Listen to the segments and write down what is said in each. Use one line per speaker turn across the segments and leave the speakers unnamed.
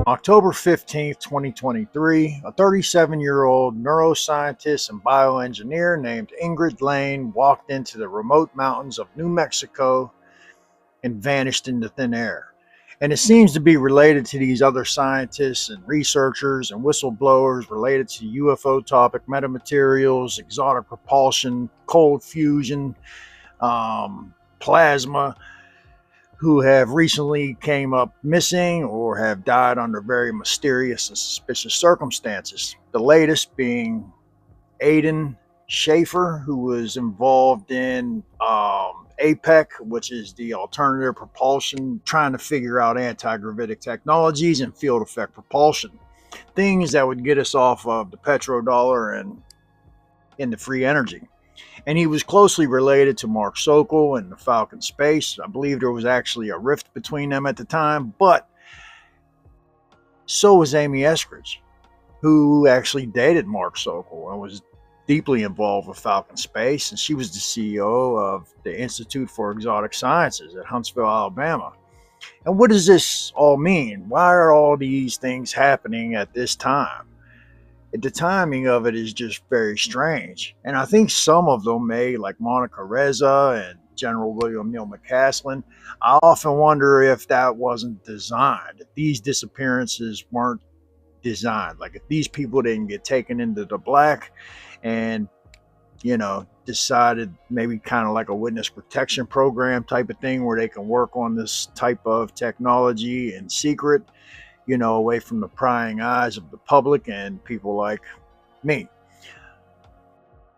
October 15th, 2023, a 37-year-old neuroscientist and bioengineer named Ingrid Lane walked into the remote mountains of New Mexico and vanished into thin air. And it seems to be related to these other scientists and researchers and whistleblowers related to UFO topic, metamaterials, exotic propulsion, cold fusion, plasma, who have recently came up missing or have died under very mysterious and suspicious circumstances. The latest being Aiden Schaefer, who was involved in APEC, which is the alternative propulsion, trying to figure out anti-gravitic technologies and field effect propulsion. Things that would get us off of the petrodollar and into free energy. And he was closely related to Mark Sokol and the Falcon Space. I believe there was actually a rift between them at the time, but so was Amy Eskridge, who actually dated Mark Sokol and was deeply involved with Falcon Space, and she was the CEO of the Institute for Exotic Sciences at Huntsville, Alabama. And what does this all mean? Why are all these things happening at this time? The timing of it is just very strange. And I think some of them may, like Monica Reza and General William Neal McCasland, I often wonder if that wasn't designed, if these disappearances weren't designed. Like if these people didn't get taken into the black and, decided maybe kind of like a witness protection program type of thing where they can work on this type of technology in secret, away from the prying eyes of the public and people like me.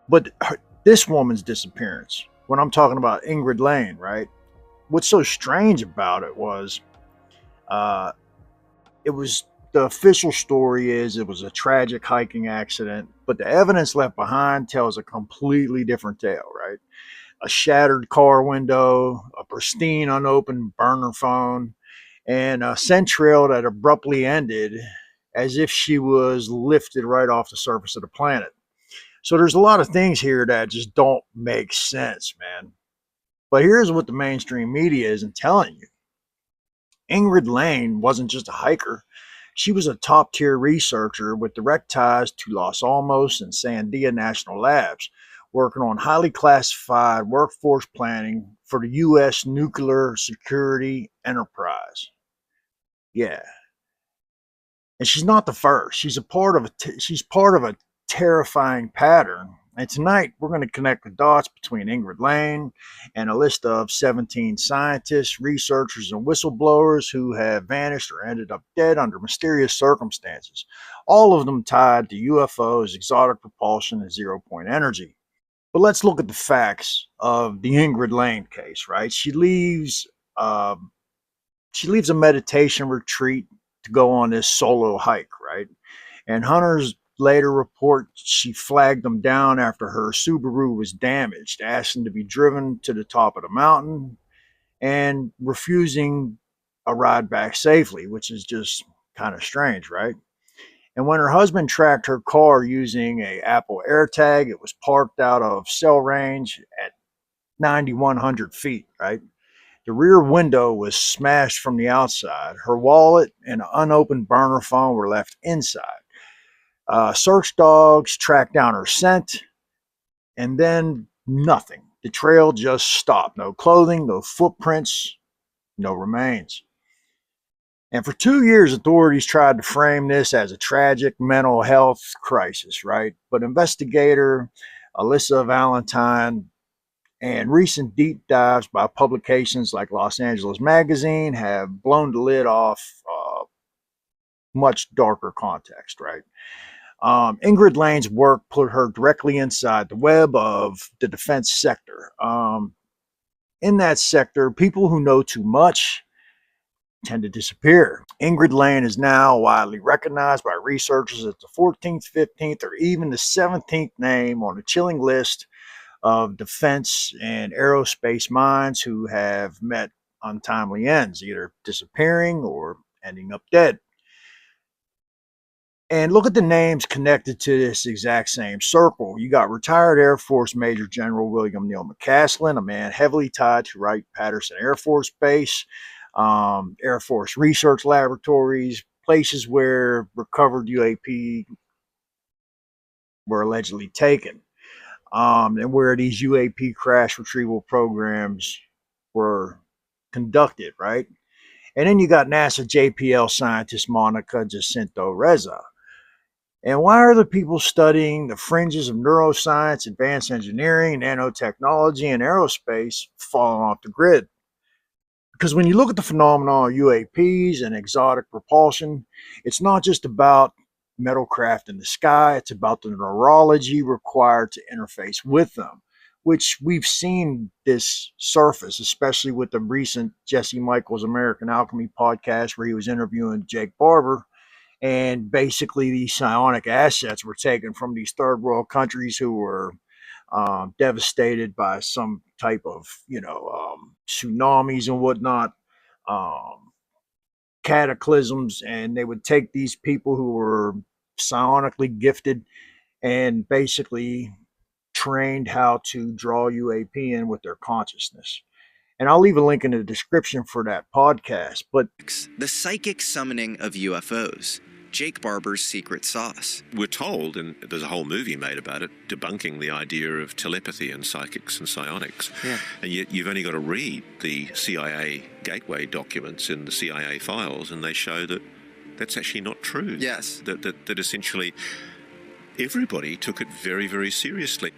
But this woman's disappearance, when I'm talking about Ingrid Lane, right? What's so strange about it was, the official story is it was a tragic hiking accident, but the evidence left behind tells a completely different tale, right? A shattered car window, a pristine unopened burner phone, and a scent trail that abruptly ended as if she was lifted right off the surface of the planet. So there's a lot of things here that just don't make sense, man. But here's what the mainstream media isn't telling you. Ingrid Lane wasn't just a hiker. She was a top-tier researcher with direct ties to Los Alamos and Sandia National Labs, working on highly classified workforce planning for the U.S. nuclear security enterprise. Yeah. And she's not the first. She's part of a terrifying pattern. And tonight we're going to connect the dots between Ingrid Lane and a list of 17 scientists, researchers, and whistleblowers who have vanished or ended up dead under mysterious circumstances, all of them tied to UFOs, exotic propulsion, and zero-point energy. But let's look at the facts of the Ingrid Lane case, right? She leaves a meditation retreat to go on this solo hike, right? And hunters later report she flagged them down after her Subaru was damaged, asking to be driven to the top of the mountain and refusing a ride back safely, which is just kind of strange, right? And when her husband tracked her car using an Apple AirTag, it was parked out of cell range at 9,100 feet, right? The rear window was smashed from the outside. Her wallet and an unopened burner phone were left inside. Search dogs tracked down her scent, and then nothing. The trail just stopped. No clothing, no footprints, no remains. And for 2 years, authorities tried to frame this as a tragic mental health crisis, right? But investigator Alyssa Valentine and recent deep dives by publications like Los Angeles Magazine have blown the lid off much darker context, right? Ingrid Lane's work put her directly inside the web of the defense sector. In that sector, people who know too much tend to disappear. Ingrid Lane is now widely recognized by researchers as the 14th, 15th, or even the 17th name on a chilling list of defense and aerospace minds who have met untimely ends, either disappearing or ending up dead. And look at the names connected to this exact same circle. You got retired Air Force Major General William Neal McCasland, a man heavily tied to Wright-Patterson Air Force Base, Air Force Research Laboratories, places where recovered UAP were allegedly taken, and where these UAP crash retrieval programs were conducted, right? And then you got NASA JPL scientist Monica Reza. And why are the people studying the fringes of neuroscience, advanced engineering, nanotechnology, and aerospace falling off the grid? Because when you look at the phenomenon of UAPs and exotic propulsion, it's not just about metal craft in the sky, it's about the neurology required to interface with them, which we've seen this surface, especially with the recent Jesse Michels American Alchemy podcast where he was interviewing Jake Barber. And basically, these psionic assets were taken from these third world countries who were devastated by some type of, tsunamis and whatnot, um, cataclysms, and they would take these people who were psionically gifted and basically trained how to draw UAP in with their consciousness. And I'll leave a link in the description for that podcast. But
the psychic summoning of UFOs. Jake Barber's secret sauce.
We're told, and there's a whole movie made about it, debunking the idea of telepathy and psychics and psionics. Yeah. And yet you've only got to read the CIA gateway documents in the CIA files, and they show that that's actually not true.
Yes.
That essentially everybody took it very, very seriously.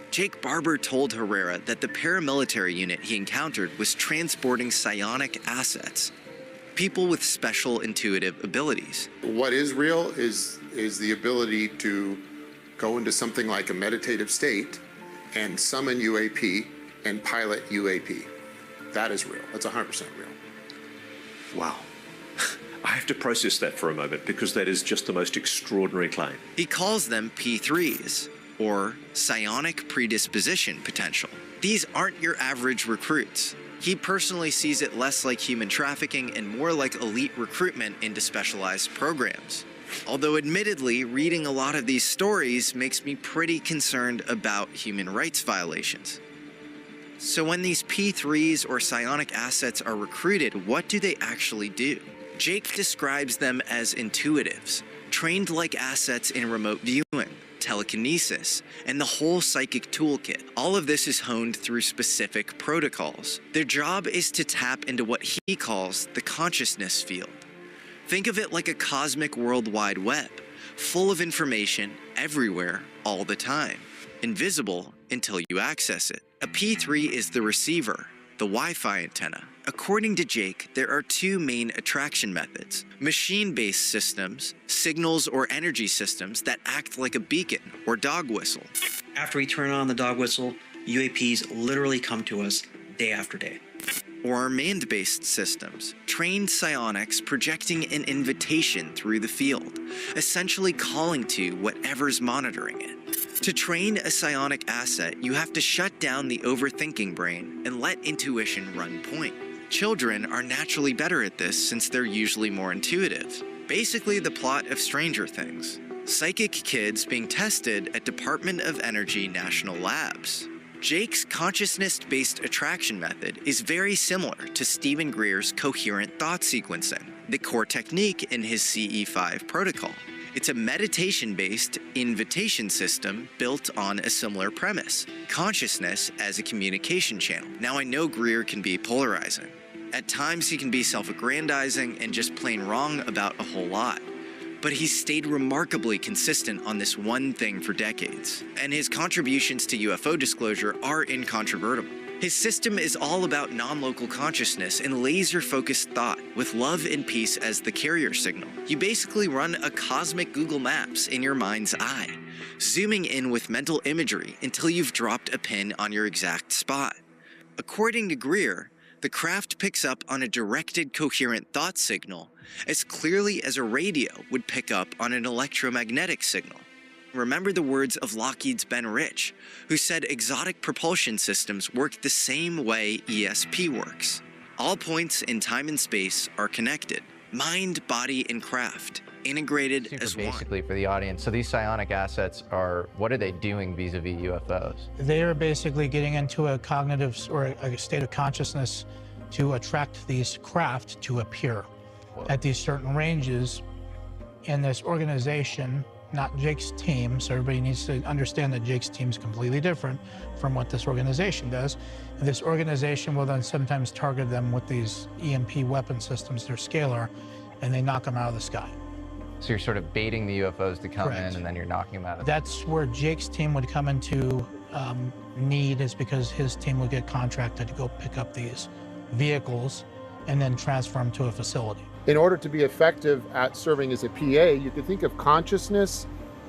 Jake Barber told Herrera that the paramilitary unit he encountered was transporting psionic assets. People with special intuitive abilities.
What is real is the ability to go into something like a meditative state and summon UAP and pilot UAP. That is real. That's 100% real.
Wow. I have to process that for a moment because that is just the most extraordinary claim.
He calls them P3s, or psionic predisposition potential. These aren't your average recruits. He personally sees it less like human trafficking and more like elite recruitment into specialized programs. Although admittedly, reading a lot of these stories makes me pretty concerned about human rights violations. So when these P3s or psionic assets are recruited, what do they actually do? Jake describes them as intuitives, trained like assets in remote viewing, telekinesis, and the whole psychic toolkit. All of this is honed through specific protocols. Their job is to tap into what he calls the consciousness field. Think of it like a cosmic World Wide Web, full of information everywhere all the time, invisible until you access it. A P3 is the receiver, the Wi-Fi antenna. According to Jake, there are two main attraction methods: machine-based systems, signals or energy systems that act like a beacon or dog whistle.
After we turn on the dog whistle, UAPs literally come to us day after day.
Or manned-based systems, trained psionics projecting an invitation through the field, essentially calling to whatever's monitoring it. To train a psionic asset, you have to shut down the overthinking brain and let intuition run point. Children are naturally better at this since they're usually more intuitive. Basically the plot of Stranger Things. Psychic kids being tested at Department of Energy National Labs. Jake's consciousness-based attraction method is very similar to Stephen Greer's coherent thought sequencing, the core technique in his CE5 protocol. It's a meditation-based invitation system built on a similar premise: consciousness as a communication channel. Now, I know Greer can be polarizing. At times, he can be self-aggrandizing and just plain wrong about a whole lot. But he's stayed remarkably consistent on this one thing for decades, and his contributions to UFO disclosure are incontrovertible. His system is all about non-local consciousness and laser-focused thought, with love and peace as the carrier signal. You basically run a cosmic Google Maps in your mind's eye, zooming in with mental imagery until you've dropped a pin on your exact spot. According to Greer, the craft picks up on a directed coherent thought signal as clearly as a radio would pick up on an electromagnetic signal. Remember the words of Lockheed's Ben Rich, who said exotic propulsion systems work the same way ESP works. All points in time and space are connected. Mind, body, and craft, integrated as one.
Basically, for the audience, so these psionic assets are, what are they doing vis-a-vis UFOs?
They are basically getting into a cognitive or a state of consciousness to attract these craft to appear. at these certain ranges in this organization, not Jake's team. So everybody needs to understand that Jake's team is completely different from what this organization does. And this organization will then sometimes target them with these EMP weapon systems. They're scalar, and they knock them out of the sky.
So you're sort of baiting the UFOs to come
Correct.
in, and then you're knocking them out of
That's where Jake's team would come into need, is because his team would get contracted to go pick up these vehicles and then transfer them to a facility.
In order to be effective at serving as a PA, you could think of consciousness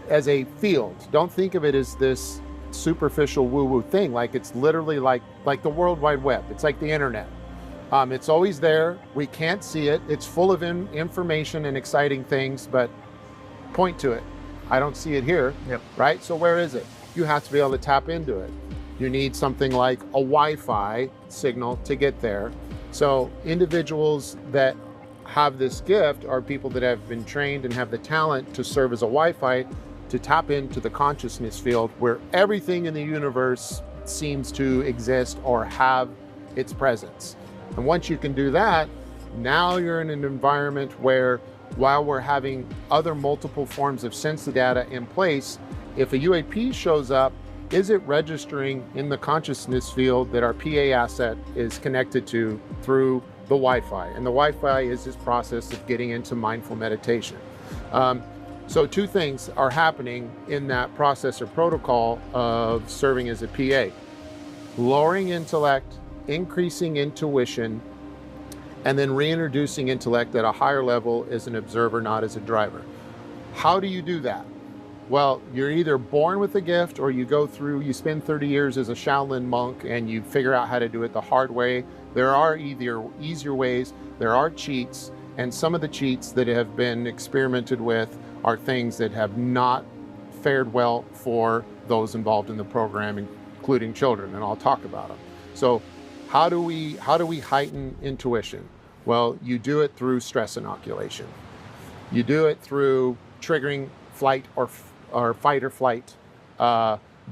as a field. Don't think of it as this superficial woo-woo thing. Like, it's literally like the World Wide Web. It's like the internet. It's always there. We can't see it. It's full of information and exciting things, but point to it. I don't see it here, right? So where is it? You have to be able to tap into it. You need something like a Wi-Fi signal to get there. So individuals that have this gift are people that have been trained and have the talent to serve as a Wi-Fi to tap into the consciousness field where everything in the universe seems to exist or have its presence. And once you can do that, now you're in an environment where, while we're having other multiple forms of sensor data in place, if a UAP shows up, is it registering in the consciousness field that our PA asset is connected to through the Wi-Fi? And the Wi-Fi is this process of getting into mindful meditation. So two things are happening in that process or protocol of serving as a PA. Lowering intellect, increasing intuition, and then reintroducing intellect at a higher level as an observer, not as a driver. How do you do that? Well, you're either born with a gift, or you spend 30 years as a Shaolin monk and you figure out how to do it the hard way. There are either easier ways, there are cheats, and some of the cheats that have been experimented with are things that have not fared well for those involved in the program, including children, and I'll talk about them. So how do we heighten intuition? Well, you do it through stress inoculation. You do it through triggering flight or fight or flight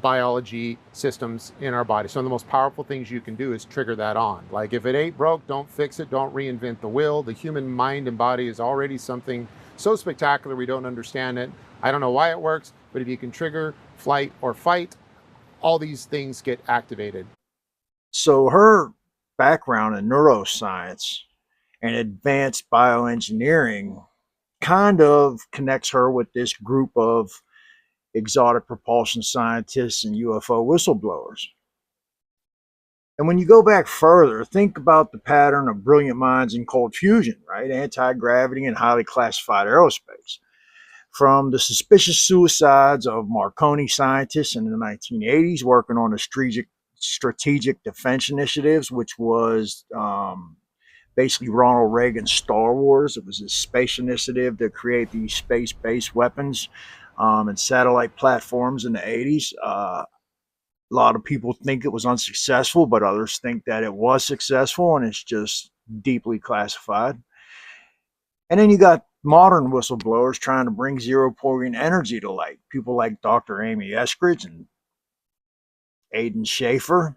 biology systems in our body. So the most powerful things you can do is trigger that on. Like, if it ain't broke, don't fix it, don't reinvent the wheel. The human mind and body is already something so spectacular we don't understand it. I don't know why it works, but if you can trigger flight or fight, all these things get activated.
So her background in neuroscience and advanced bioengineering kind of connects her with this group of exotic propulsion scientists and UFO whistleblowers. And when you go back further, think about the pattern of brilliant minds in cold fusion, right? Anti-gravity and highly classified aerospace. From the suspicious suicides of Marconi scientists in the 1980s working on the strategic defense initiatives, which was basically Ronald Reagan's Star Wars. It was a space initiative to create these space-based weapons and satellite platforms in the 80s. A lot of people think it was unsuccessful, but others think that it was successful, and it's just deeply classified. And then you got modern whistleblowers trying to bring zero-point energy to light. People like Dr. Amy Eskridge and Aidan Schafer.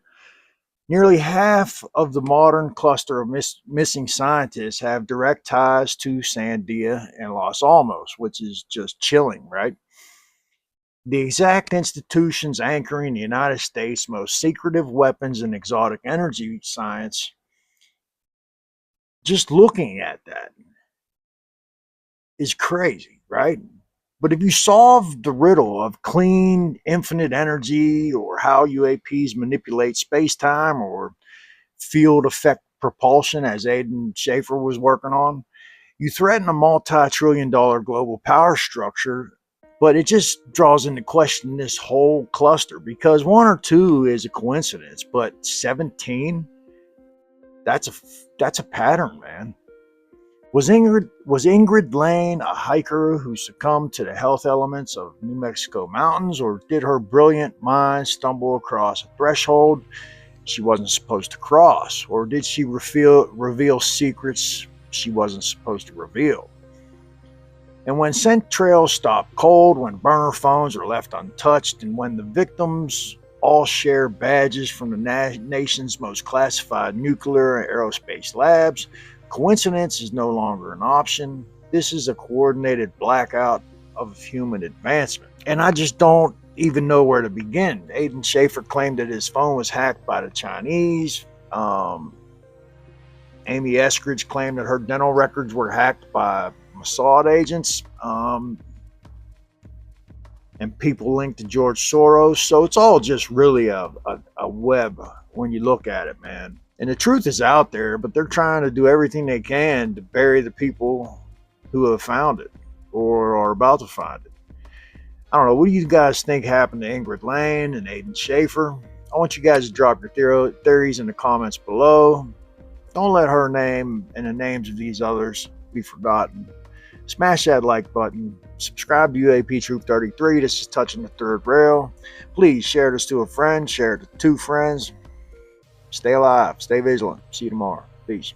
Nearly half of the modern cluster of missing scientists have direct ties to Sandia and Los Alamos, which is just chilling, right? The exact institutions anchoring the United States' most secretive weapons and exotic energy science, just looking at that is crazy, right? But if you solve the riddle of clean, infinite energy, or how UAPs manipulate space-time, or field effect propulsion, as Aidan Schafer was working on, you threaten a multi-trillion-dollar global power structure. But it just draws into question this whole cluster, because 1 or 2 is a coincidence, but 17, that's a pattern, man. Was Ingrid Lane a hiker who succumbed to the health elements of New Mexico mountains, or did her brilliant mind stumble across a threshold she wasn't supposed to cross? Or did she reveal secrets she wasn't supposed to reveal? And when scent trails stop cold, when burner phones are left untouched, and when the victims all share badges from the nation's most classified nuclear and aerospace labs, Coincidence is no longer an option. This is a coordinated blackout of human advancement. And I just don't even know where to begin. Aiden Schaefer claimed that his phone was hacked by the Chinese. Amy Eskridge claimed that her dental records were hacked by Mossad agents. And people linked to George Soros. So it's all just really a web when you look at it, man. And the truth is out there, but they're trying to do everything they can to bury the people who have found it or are about to find it. I don't know. What do you guys think happened to Ingrid Lane and Aiden Schaefer? I want you guys to drop your theories in the comments below. Don't let her name and the names of these others be forgotten. Smash that like button. Subscribe to UAP Troop 33. This is Touching the Third Rail. Please share this to a friend. Share it to 2 friends. Stay alive. Stay vigilant. See you tomorrow. Peace.